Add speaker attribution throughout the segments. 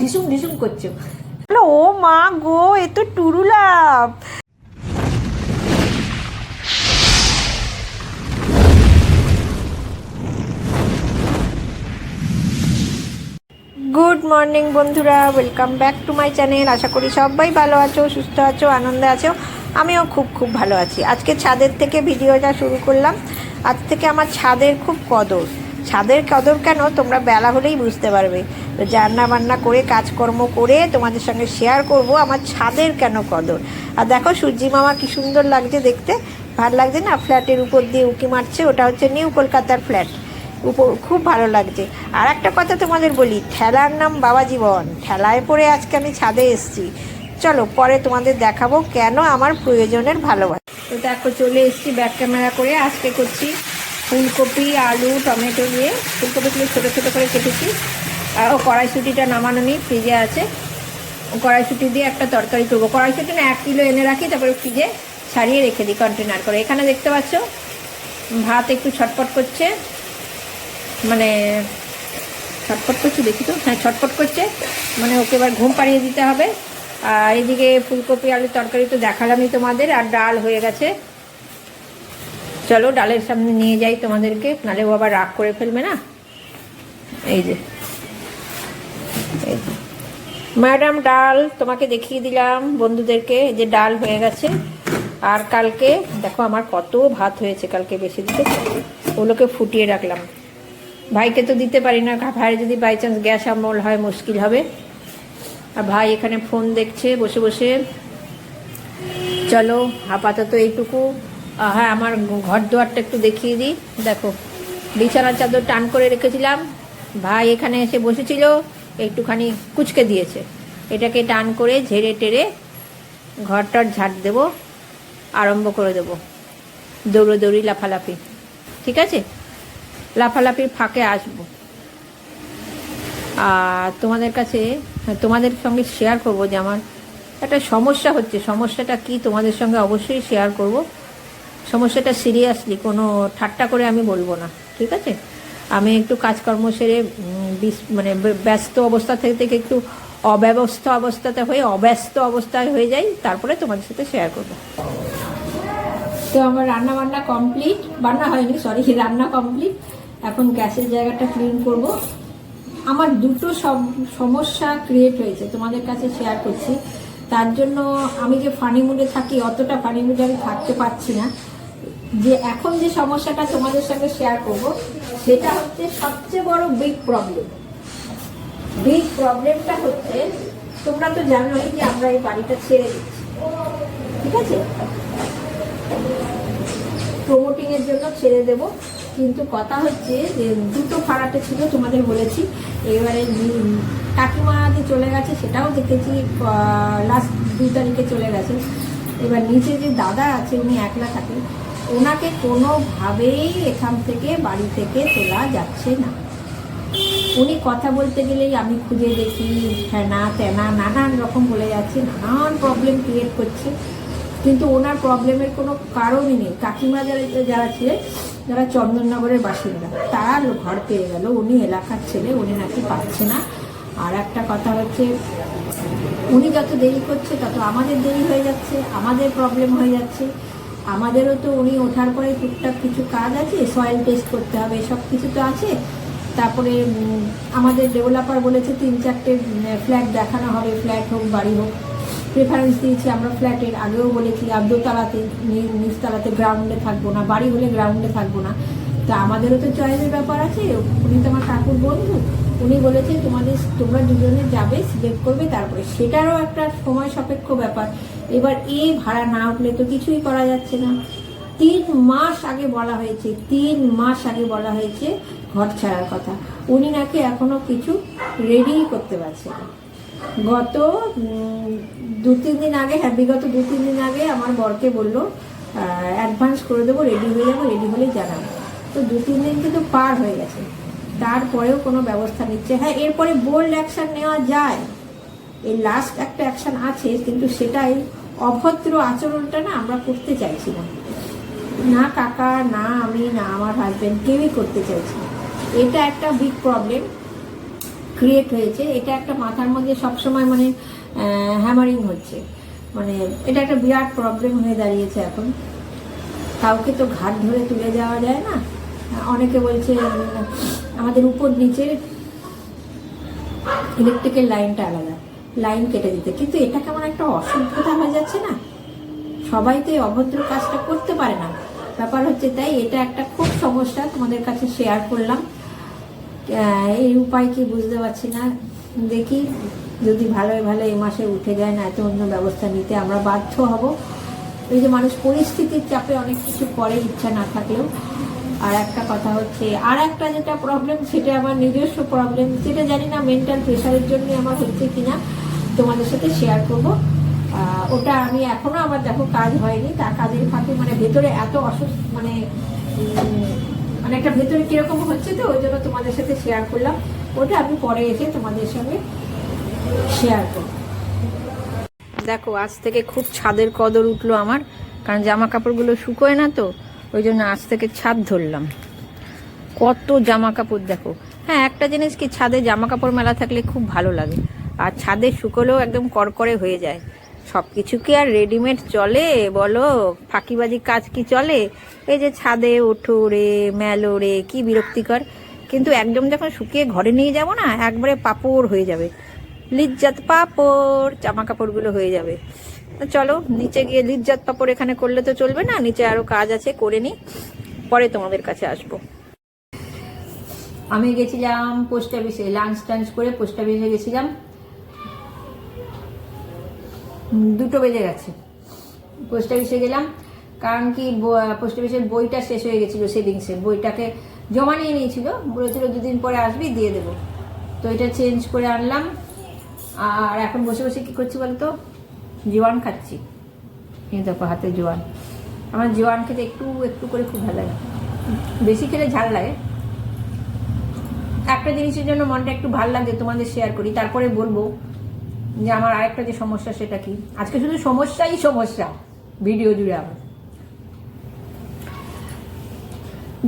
Speaker 1: ঢিসুম ঢিসুম করছো। ও মা গো, এ তো টুরুলাভ। গুড মর্নিং বন্ধুরা, welcome back to my channel. আশা করি সবাই ভালো আছো, সুস্থ আছো, আনন্দে আছো। আমিও খুব খুব ভালো আছি। আজকে ছাদের থেকে ভিডিওটা শুরু করলাম। আজ থেকে আমার ছাদের খুব কদর। ছাদের কদর কেন তোমরা বেলা হলেই বুঝতে পারবে। তো রান্না বান্না করে কাজকর্ম করে তোমাদের সঙ্গে শেয়ার করব আমার ছাদের কেন কদর। আর দেখো সূর্যি মামা কি সুন্দর লাগছে দেখতে, ভালো লাগছে না? ফ্ল্যাটের উপর দিয়ে উঁকি মারছে, ওটা হচ্ছে নিউ কলকাতার ফ্ল্যাট। খুব ভালো লাগছে। আর একটা কথা তোমাদের বলি, ঠেলার নাম বাবা জীবন। ঠেলায় পড়ে আজকে আমি ছাদে এসেছি। চলো পরে তোমাদের দেখাবো কেন আমার প্রয়োজনের ভালোবাসা। তো দেখো চলে এসেছি ব্যাক ক্যামেরা করে। আজকে করছি ফুলকপি, আলু, টমেটো দিয়ে। ফুলকপিগুলো ছোটো ছোটো করে কেটেছি। আর কড়াইশুঁটিটা নামানো নেই, ফ্রিজে আছে। কড়াইশুঁটি দিয়ে একটা তরকারি করবো। কড়াইশুঁটি না 1 কিলো এনে রাখি, তারপরে ফ্রিজে ছাড়িয়ে রেখে দিই কন্টেনার করে। এখানে দেখতে পাচ্ছ ভাত একটু ছটপট করছে, মানে ছটপট করছে, দেখি তো, হ্যাঁ ছটপট করছে, মানে ওকে এবার ঘুম পাড়িয়ে দিতে হবে। আর এদিকে ফুলকপি আলুর তরকারি তো দেখালামই তোমাদের। আর ডাল হয়ে গেছে। চলো ডালের সামনে নিয়ে যাই তোমাদেরকে, নাহলে ও আবার রাগ করে ফেলবে না। এই যে ম্যাডাম ডাল তোমাকে দেখিয়ে দিলাম বন্ধুদেরকে, যে ডাল হয়ে গেছে। আর কালকে দেখো আমার কত ভাত হয়েছে, কালকে বেশি দিতে, ওগুলোকে ফুটিয়ে রাখলাম। ভাইকে তো দিতে পারি না, ভাইয়ের যদি বাই চান্স গ্যাস অম্বল হয় মুশকিল হবে। আর ভাই এখানে ফোন দেখছে বসে বসে। চলো আপাতত এইটুকু। হ্যাঁ, আমার ঘর দুয়ারটা একটু দেখিয়ে দিই। দেখো বিছানার চাদর টান করে রেখেছিলাম, ভাই এখানে এসে বসেছিল, একটুখানি কুচকে দিয়েছে। এটাকে টান করে ঝেড়ে টেরে ঘরটার ঝাড় দেবো, আরম্ভ করে দেবো দৌড়োদৌড়ি, লাফালাফি। ঠিক আছে, লাফালাফির ফাঁকে আসবো। আর তোমাদের কাছে, তোমাদের সঙ্গে শেয়ার করব যে আমার একটা সমস্যা হচ্ছে। সমস্যাটা কি তোমাদের সঙ্গে অবশ্যই শেয়ার করব। সমস্যাটা সিরিয়াসলি, কোনো ঠাট্টা করে আমি বলবো না, ঠিক আছে? আমি একটু কাজকর্ম সেরে মানে ব্যস্ত অবস্থা থেকে একটু অব্যস্ত অবস্থায় হয়ে যাই, তারপরে তোমাদের সাথে শেয়ার করব। তো আমার রান্না কমপ্লিট, রান্না হয়নি, সরি, রান্না কমপ্লিট। এখন গ্যাসের জায়গাটা ক্লিন করব। আমার দুটো সমস্যা ক্রিয়েট হয়েছে, তোমাদের কাছে শেয়ার করছি। তার জন্য আমি যে ফানি মুডে থাকি, অতটা ফানি মুডে আমি থাকতে পারছি না। যে এখন যে সমস্যাটা তোমাদের সঙ্গে শেয়ার করব, সেটা হচ্ছে সবচেয়ে বড় বিগ প্রবলেমটা হচ্ছে, তোমরা তো জানোই যে আমরা এই বাড়িটা ছেড়ে দিচ্ছি, ঠিক আছে? প্রমোটিং এর জন্য ছেড়ে দেব। কিন্তু কথা হচ্ছে যে দুটো ভাড়াটে ছিল, তোমাদের বলেছি। এবারে কাকিমা যে চলে গেছে সেটাও দেখেছি, লাস্ট 2 তারিখে চলে গেছে। এবার নিচে যে দাদা আছে, উনি একলা থাকেন, ওনাকে কোনোভাবেই এখান থেকে, বাড়ি থেকে তোলা যাচ্ছে না। উনি কথা বলতে গেলেই আমি খুঁজে দেখি, হ্যানা ত্যানা নানান রকম বলে যাচ্ছে, নানান প্রবলেম ক্রিয়েট করছে। কিন্তু ওনার প্রবলেমের কোনো কারণই নেই। কাকিমা যারা ছিলেন, যারা চন্দননগরের বাসিন্দা, তারা ঘর পেয়ে গেল। উনি এলাকার ছেলে, উনি নাকি পাচ্ছে না। আর একটা কথা হচ্ছে, উনি যত দেরি করছে তত আমাদের দেরি হয়ে যাচ্ছে, আমাদের প্রবলেম হয়ে যাচ্ছে। আমাদেরও তো উনি ওঠার পরে টুকটাক কিছু কাজ আছে, সয়েল টেস্ট করতে হবে, সব কিছু তো আছে। তারপরে আমাদের ডেভেলপার বলেছে 3-4টে ফ্ল্যাট দেখানো হবে, ফ্ল্যাট হোক বাড়ি হোক। প্রেফারেন্স দিয়েছি আমরা ফ্ল্যাটের। আগেও বলেছি আর দোতলাতে, নিচতলাতে, গ্রাউন্ডে থাকবো না, বাড়ি হলে গ্রাউন্ডে থাকবো না। তা আমাদেরও তো চয়েসের ব্যাপার আছে। উনি তো আমার কাকুর বন্ধু, উনি বলেছে তোমরা দুজনে যাবে, সিলেক্ট করবে, তারপরে সেটারও একটা সময় সাপেক্ষ ব্যাপার। এবার ভাড়া না উঠলে তো কিছুই করা যাচ্ছে না। 3 মাস আগে বলা হয়েছে, 3 মাস আগে বলা হয়েছে ঘর ছাড়ার কথা। উনি নাকি এখনো কিছু রেডি করতে পারছে না। গত 2-3 দিন আগে, বিগত 2-3 দিন আগে আমার বরকে বললো অ্যাডভান্স করে দেবো, রেডি হয়ে যাবো, রেডি হলেই জানাবো। তো 2-3 দিন কিন্তু পার হয়ে গেছে, তারপরেও কোনো ব্যবস্থা নিচ্ছে। হ্যাঁ, এরপরে বোল্ড অ্যাকশন নেওয়া যায়, এই লাস্ট একটা অ্যাকশন আছে, কিন্তু সেটাই অভদ্র আচরণটা না আমরা করতে চাইছি না। না কাকা, না আমি, না আমার হাজব্যান্ড, কেউই করতে চাইছি না। এটা একটা বিগ প্রবলেম। ক্রিয়েট হয়েছে, এটা একটা মাথার মধ্যে সবসময় মানে হ্যামারিং হচ্ছে, মানে এটা একটা বিরাট প্রবলেম হয়ে দাঁড়িয়েছে এখন। কাউকে তো ঘাট ধরে তুলে যাওয়া যায় না। অনেকে বলছে আমাদের উপর নিচে ইলেকট্রিকের লাইনটা আলাদা, লাইন কেটে দিতে, কিন্তু এটা কেমন একটা অসভ্যতা হয়ে যাচ্ছে না? সবাই তো এই অভদ্র কাজটা করতে পারে না, ব্যাপার হচ্ছে তাই। এটা একটা খুব সমস্যা, তোমাদের কাছে শেয়ার করলাম। এই উপায় কি বুঝতে পারছি না, দেখি যদি ভালোই ভালো এই মাসে উঠে যায়, না এত অন্য ব্যবস্থা নিতে আমরা বাধ্য হব। এই যে মানুষ পরিস্থিতির চাপে অনেক কিছু করে ইচ্ছা না থাকলেও। আর একটা কথা হচ্ছে, আর একটা যেটা প্রবলেম, সেটা আমার নিজস্ব প্রবলেম, যেটা জানি না মেন্টাল প্রেশারের জন্য আমার হচ্ছে কিনা, তোমাদের সাথে শেয়ার করব। ওটা আমি এখনো আমার দেখো কাজ হয়নি, তার কাজের ফাঁকে মানে ভেতরে এত অসুস্থ, মানে মানে একটা ভেতরে কিরকম হচ্ছে, তো ওই জন্য তোমাদের সাথে শেয়ার করলাম। ওটা আমি পরে এসে তোমাদের সঙ্গে শেয়ার করব। দেখো আজ থেকে খুব ছাদের কদর উঠলো আমার, কারণ জামা কাপড়গুলো শুকোয় না, তো ওই জন্য আজ থেকে ছাদ ধরলাম। কত জামা কাপড় দেখো। হ্যাঁ, একটা জিনিস কি, ছাদে জামা কাপড় মেলা থাকলে খুব ভালো লাগে, আর ছাদে শুকোলেও একদম করকরে হয়ে যায়। সব কিছু কি আর রেডিমেড চলে বলো? ফাঁকিবাজি কাজ কি চলে? এই যে ছাদে ওঠো রে, মেলো রে, কি বিরক্তিকর। কিন্তু একদম যখন শুকিয়ে ঘরে নিয়ে যাব না, একবারে পাপড় হয়ে যাবে, লিজ্জাত পাপড়, জামা কাপড়গুলো হয়ে যাবে। চলো নিচে গিয়ে লিজ্জাত পাপড় এখানে করলে তো চলবে না, নিচে আরো কাজ আছে, করে নি, পরে তোমাদের কাছে আসবো। আমি গেছিলাম পোস্ট অফিসে, লাঞ্চ টাঞ্চ করে পোস্ট অফিসে গেছিলাম, 2টো বেজে গেছে। পোস্ট অফিসে গেলাম কারণ কি, পোস্ট অফিসের বইটা শেষ হয়ে গেছিলো, সেভিংসের বইটাকে জমা নিয়ে নিয়েছিল, বলেছিল 2 দিন পরে আসবি দিয়ে দেবো। তো এটা চেঞ্জ করে আনলাম। আর এখন বসে বসে কি করছি বলতো, জোয়ান খাচ্ছি। এই দেখো হাতে জোয়ান। আমার জোয়ান খেতে একটু একটু করে খুব ভালো লাগে, বেশি খেলে ঝাল লাগে। একটা জিনিসের জন্য মনটা একটু ভালো লাগে, তোমাদের শেয়ার করি, তারপরে বলবো যে আমার আরেকটা যে সমস্যা সেটা কি। আজকে শুধু সমস্যাই সমস্যা ভিডিও জুড়ে। আমার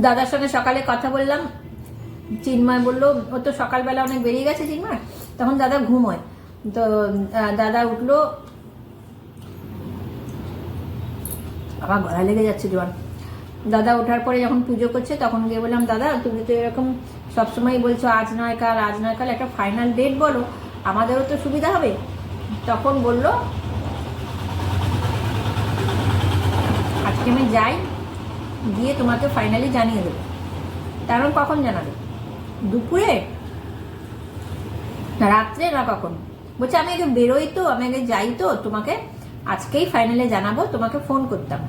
Speaker 1: দাদার সঙ্গে সকালে কথা বললাম, চিন্ময় বললো, ও তো সকালবেলা অনেক বেরিয়ে গেছে চিন্ময়, তখন দাদা ঘুমোয়। তো দাদা উঠলো, আমার গলা লেগে যাচ্ছে জোয়ান। দাদা ওঠার পরে যখন পুজো করছে, তখন গিয়ে বললাম, দাদা তুমি তো এরকম সবসময় বলছো আজ নয় কাল, আজ নয় কাল, একটা ফাইনাল ডেট বলো, আমাদেরও তো সুবিধা হবে। তখন বলল, আজকে আমি যাই, গিয়ে তোমাকে ফাইনালি জানিয়ে দেবো। কারণ কখন জানাবে? দুপুরে না রাত্রে না কখন? বলছে আমি আগে বেরোই তো, আমি আগে যাই তো, তোমাকে আজকেই ফাইনালে জানাবো, তোমাকে ফোন করতাম।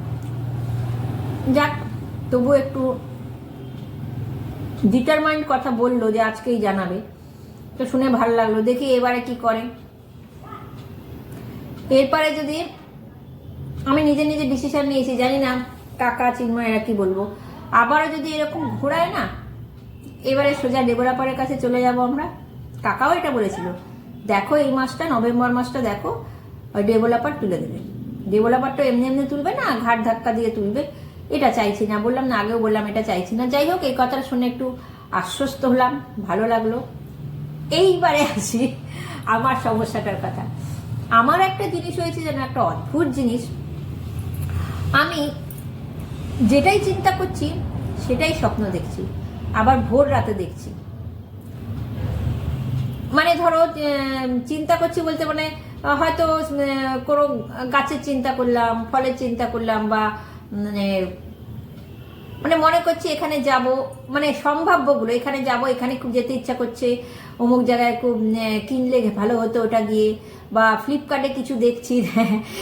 Speaker 1: যাক, তবু একটু ডিটারমাইন্ড কথা বললো যে আজকেই জানাবে, তো শুনে ভালো লাগলো। দেখি এবারে কি করে। এরপরে যদি আমি নিজে নিজে ডিসিশন নিয়েছি, জানি না কাকা চিন্ময়েরা কি বলবো, আবারও যদি এরকম ঘোরায় না, এবারে সোজা ডেভেলপারের কাছে চলে যাব আমরা। কাকাও এটা বলেছিল, দেখো এই মাসটা, নভেম্বর মাসটা দেখো, ওই ডেভেলপার তুলে দেবে। ডেভেলপারটা এমনি এমনি তুলবে না, ঘাট ধাক্কা দিয়ে তুলবে, এটা চাইছি না। বললাম না, আগেও বললাম এটা চাইছি না। যাই হোক, এই কথাটা শুনে একটু আশ্বস্ত হলাম, ভালো লাগলো। এইবারে আসি আমার সমস্যাটার কথা। আমার একটা জিনিস হয়েছে যেন, একটা অদ্ভুত জিনিস, আমি যেটাই চিন্তা করছি সেটাই স্বপ্ন দেখছি, আবার ভোর রাতে দেখছি। মানে ধরো চিন্তা করছি বলতে, মানে হয়তো কোনো গাছের চিন্তা করলাম, ফলের চিন্তা করলাম, বা মানে মনে করছি এখানে যাব, মানে সম্ভাব্যগুলো, এখানে যাব, এখানে খুব যেতে ইচ্ছা করছে, অমুক জায়গায় খুব কিনলে ভালো হতো ওটা গিয়ে, বা ফ্লিপকার্টে কিছু দেখছি।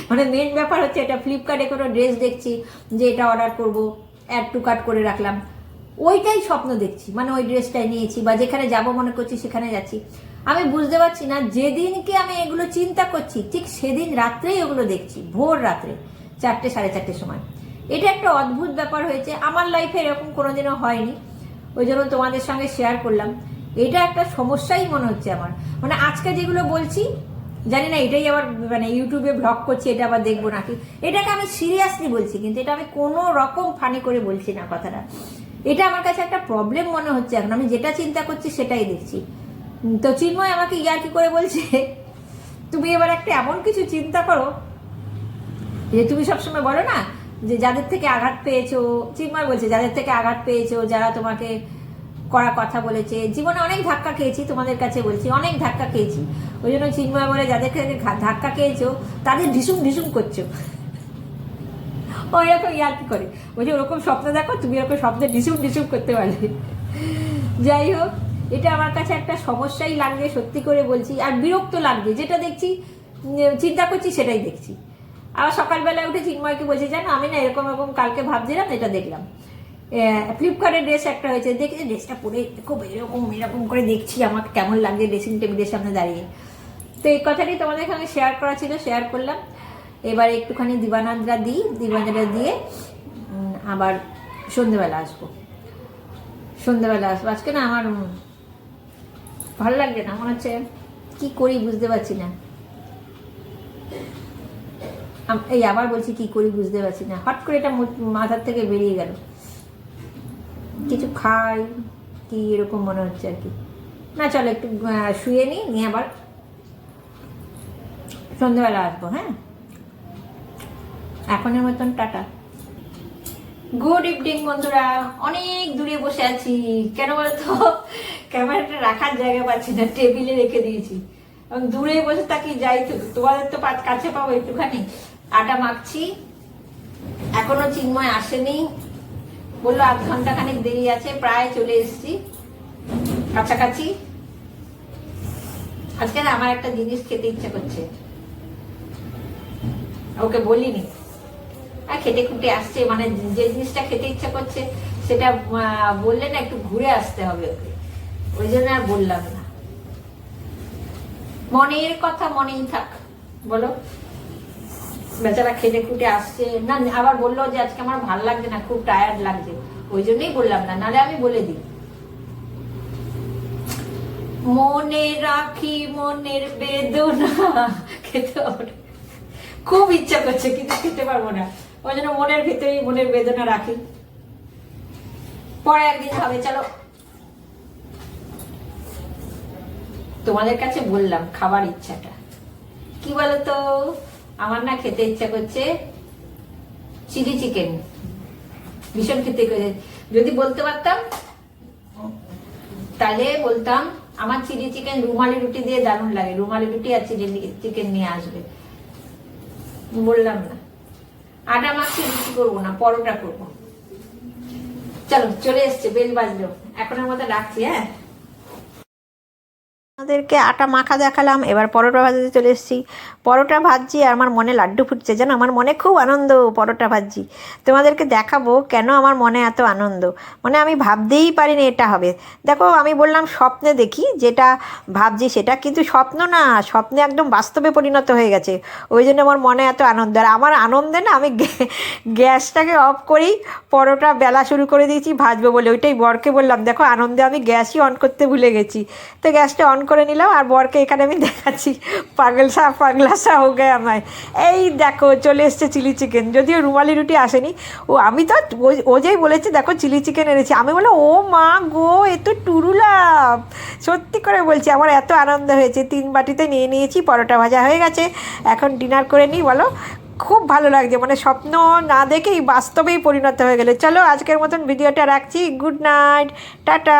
Speaker 1: মানে মেন ব্যাপার হচ্ছে এটা, ফ্লিপকার্টে কোনো ড্রেস দেখছি যে এটা অর্ডার করব, অ্যাড টু কার্ট করে রাখলাম, ওইটাই স্বপ্ন দেখছি, মানে ওই ড্রেসটাই নিয়েছি, বা যেখানে যাব মনে করছি সেখানে যাচ্ছি। আমি বুঝতে পারছি না, যেদিনকে আমি এগুলো চিন্তা করছি ঠিক সেদিন রাত্রেই ওগুলো দেখছি, ভোর রাত্রে 4টে 4:30 সময়। এটা একটা অদ্ভুত ব্যাপার হয়েছে আমার লাইফে, এরকম কোনোদিনও হয়নি, ওই জন্য তোমাদের সঙ্গে শেয়ার করলাম। এটা একটা সমস্যাই মনে হচ্ছে আমার, মানে আজকে যেগুলো বলছি, জানি না এটাই আবার মানে ইউটিউবে ব্লগ করছি, এটা আবার দেখবো নাকি। এটাকে আমি সিরিয়াসলি বলছি, কিন্তু এটা আমি কোনো রকম ফানি করে বলছি না কথাটা। এটা আমার কাছে একটা প্রবলেম মনে হচ্ছে এখন, আমি যেটা চিন্তা করছি সেটাই দেখছি। তো চিন্ময় আমাকে ইয়ার্কি করে বলছে, তুমি এবার একটা এমন কিছু চিন্তা করো যে তুমি সবসময় বলো না যে যাদের থেকে আঘাত পেয়েছো, চিন্ময় বলছে যাদের থেকে আঘাত পেয়েছো, যারা তোমাকে কড়া কথা বলেছে, জীবনে অনেক ধাক্কা খেয়েছি, তোমাদের কাছে বলছি অনেক ধাক্কা খেয়েছি, ওই জন্য চিন্ময় বলে যাদের থেকে ধাক্কা খেয়েছো তাদের ঢিসুম ঢিসুম করছো। ওই রকম ইয়ার্কি করে বলছে ওরকম স্বপ্ন দেখো, তুমি ওরকম স্বপ্নে ঢিসুম ঢিসুম করতে পারবে। যাই হোক, এটা আমার কাছে একটা সমস্যাই লাগবে, সত্যি করে বলছি, আর বিরক্ত লাগবে, যেটা দেখছি চিন্তা করছি সেটাই দেখছি। আবার সকালবেলায় উঠে চিন্ময়কে বলছি, জানো আমি না এরকম এরকম কালকে ভাবছিলাম, এটা দেখলাম ফ্লিপকার্টের ড্রেস একটা হয়েছে, দেখে ড্রেসটা পরে খুব এরকম এরকম করে দেখছি আমাকে কেমন লাগছে ড্রেসিং টেবিলের সামনে দাঁড়িয়ে। তো এই কথাটি তোমাদের সঙ্গে শেয়ার করা ছিল, শেয়ার করলাম। এবার একটুখানি দিবানান্দ্রা দিয়ে আবার সন্ধ্যেবেলা আসবো, আজকে না আমার ভালো লাগছে না, মনে হচ্ছে কি করি বুঝতে পারছি না। এই আবার বলছি কি করি বুঝতে পারছি না, হট করে এটা মাথার থেকে বেরিয়ে গেল, কিছু খাই কি এরকম মনে হচ্ছে আর কি। না চলো একটু শুয়ে নিয়ে আবার সন্ধ্যেবেলা আসবো। হ্যাঁ, এখনের মতন টাটা, গুড ইভিনিং বন্ধুরা। অনেক দূরে বসে আছি, কেন বলতো ক্যামেরাটা রাখার জায়গা পাচ্ছি না, টেবিলে রেখে দিয়েছি, এবং দূরে বসে থাকি, যাই তো তোমাদের তো কাছে পাবো। একটুখানি আটা মাখছি, এখনো চিন্ময় আসেনি, বললো 8 ঘন্টা খানিক দেরি আছে, প্রায় চলে এসেছি কাছাকাছি। আজকে না আমার একটা জিনিস খেতে ইচ্ছা করছে, ওকে বলিনি, খেটে খুঁটে আসছে, মানে যে জিনিসটা খেতে ইচ্ছা করছে সেটা বললে না একটু ঘুরে আসতে হবে ওকে, ওই জন্য আর বললাম না। মনের কথা মনেই থাক, বলো, বেচারা খেটে খুঁটে আসছে না, আবার বললো যে আজকে আমার ভালো লাগছে না, খুব টায়ার্ড লাগছে, ওই জন্যই বললাম না, নাহলে আমি বলে দিই। মনে রাখি মনের বেদনা, খেতে হবে, খুব ইচ্ছা করছে কিন্তু খেতে পারবো না, ওই জন্য মনের ভিতরেই মনের বেদনা রাখি, পরে একদিন হবে। চলো, তোমাদের কাছে বললাম খাবার ইচ্ছাটা কি বলতো, আমার না খেতে ইচ্ছা করছে চিলি চিকেন, ভীষণ খেতে করে। যদি বলতে পারতাম তাহলে বলতাম আমার চিলি চিকেন রুমালি রুটি দিয়ে দারুণ লাগে, রুমালি রুটি আর চিলি চিকেন নিয়ে আসবে, বললাম না। আটা মাখছি, রুটি করবো না, পরোটা করবো। চলো, চলে এসছে, বেল বাজলো, এখনের মতো রাখছি। হ্যাঁ,
Speaker 2: আমাদেরকে আটা মাখা দেখালাম, এবার পরোটা ভাজতে চলে এসেছি। পরোটা ভাজছি আর আমার মনে লাড্ডু ফুটছে, যেন আমার মনে খুব আনন্দ। পরোটা ভাজছি, তোমাদেরকে দেখাবো কেন আমার মনে এত আনন্দ, মানে আমি ভাবতেই পারিনি এটা হবে। দেখো, আমি বললাম স্বপ্নে দেখি, যেটা ভাবছি সেটা কিন্তু স্বপ্ন না, স্বপ্নে একদম বাস্তবে পরিণত হয়ে গেছে, ওই জন্য আমার মনে এত আনন্দ। আর আমার আনন্দে না আমি গ্যাসটাকে অফ করেই পরোটা বেলা শুরু করে দিয়েছি ভাজবো বলে, ওইটাই বরকে বললাম, দেখো আনন্দে আমি গ্যাসই অন করতে ভুলে গেছি। তো গ্যাসটা অন করে নিলাম, আর বরকে এখানে আমি দেখাচ্ছি, পাগলা সা হো গয়া আমায়। এই দেখো চলে এসছে চিলি চিকেন, যদিও রুমালি রুটি আসেনি। আমি তো ও যেই বলেছে দেখো চিলি চিকেন এনেছি, আমি বললাম ও মা গো, এ তো টুরুলাভ, সত্যি করে বলছি আমার এত আনন্দ হয়েছে। 3 বাটিতে নিয়ে নিয়েছি, পরোটা ভাজা হয়ে গেছে, এখন ডিনার করে নিই। বলো, খুব ভালো লাগছে, মানে স্বপ্ন না দেখেই বাস্তবেই পরিণত হয়ে গেলে। চলো আজকের মতন ভিডিওটা রাখছি, গুড নাইট, টাটা।